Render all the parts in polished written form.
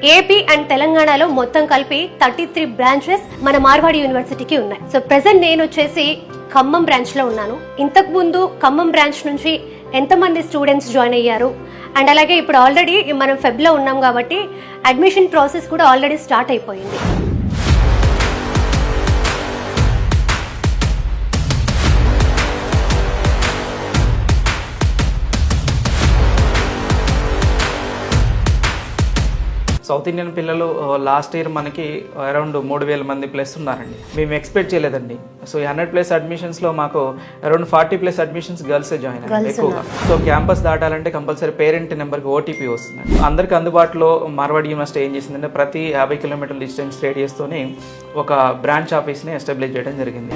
AP and తెలంగాణలో మొత్తం కలిపి 33 బ్రాంచెస్ మన మార్వాడి యూనివర్సిటీకి ఉన్నాయి. సో ప్రెసెంట్ నేను వచ్చేసి ఖమ్మం బ్రాంచ్ లో ఉన్నాను. ఇంతకు ముందు ఖమ్మం బ్రాంచ్ నుంచి ఎంతమంది స్టూడెంట్స్ జాయిన్ అయ్యారు అండ్ అలాగే ఇప్పుడు ఆల్రెడీ మనం ఫెబ్ లో ఉన్నాం కాబట్టి అడ్మిషన్ ప్రాసెస్ కూడా ఆల్రెడీ స్టార్ట్ అయిపోయింది. సౌత్ ఇండియన్ పిల్లలు లాస్ట్ ఇయర్ మనకి అరౌండ్ 3,000 మంది ప్లస్ ఉన్నారండి. మేము ఎక్స్పెక్ట్ చేయలేదండి. సో 100+ అడ్మిషన్స్లో మాకు అరౌండ్ 40+ అడ్మిషన్స్ గర్ల్సే జాయిన్ అయ్యారు ఎక్కువగా. సో క్యాంపస్ దాటాలంటే కంపల్సరీ పేరెంట్ నెంబర్కి ఓటీపీ వస్తుంది. అందరికి అందుబాటులో మార్వాడి యూనివర్సిటీ ఏం చేసిందంటే ప్రతి 50 కిలోమీటర్ల డిస్టెన్స్ రేడియస్తోని ఒక బ్రాంచ్ ఆఫీస్ని ఎస్టాబ్లిష్ చేయడం జరిగింది.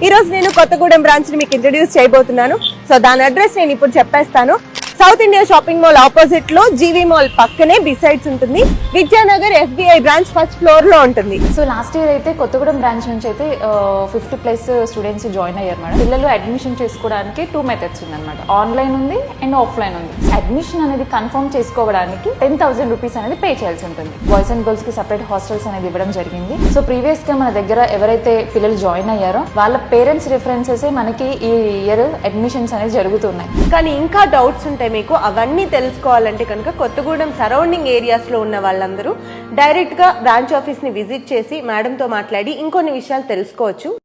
ఈ రోజు నేను కొత్తగూడెం బ్రాంచ్ ని మీకు ఇంట్రడ్యూస్ చేయబోతున్నాను. సో దాని అడ్రస్ నేను ఇప్పుడు చెప్పేస్తాను. South India shopping mall opposite లో జీవీ మాల్ పక్కనే బిసైడ్స్ ఉంటుంది. Vidyanagar SBI branch first floor లో ఉంటుంది. సో లాస్ట్ ఇయర్ అయితే కొత్తగూడెం బ్రాంచ్ నుంచి అయితే 50+ స్టూడెంట్స్ జాయిన్ అయ్యారు మేడం. పిల్లలు అడ్మిషన్ చేసుకోవడానికి 2 మెథడ్స్ ఉందన్నమాట. ఆన్లైన్ ఉంది అండ్ ఆఫ్లైన్ ఉంది. అడ్మిషన్ అనేది కన్ఫర్మ్ చేసుకోవడానికి 10,000 రూపీస్ అనేది పే చేయాల్సి ఉంటుంది. బాయ్స్ అండ్ గర్ల్స్ కి సెపరేట్ హాస్టల్స్ అనేది ఇవ్వడం జరిగింది. సో ప్రీవియస్ గా మన దగ్గర ఎవరైతే పిల్లలు జాయిన్ అయ్యారో వాళ్ళ పేరెంట్స్ రిఫరెన్సెస్ మనకి ఈ ఇయర్ అడ్మిషన్స్ అనేది జరుగుతున్నాయి. కానీ ఇంకా డౌట్స్ ఉంటాయి మీకు. అవన్నీ తెలుసుకోవాలంటే కనుక కొత్తగూడెం సరౌండింగ్ ఏరియాస్ లో ఉన్న వాళ్ళందరూ డైరెక్ట్ గా బ్రాంచ్ ఆఫీస్ ని విజిట్ చేసి మేడం తో మాట్లాడి ఇంకొన్ని విషయాలు తెలుసుకోవచ్చు.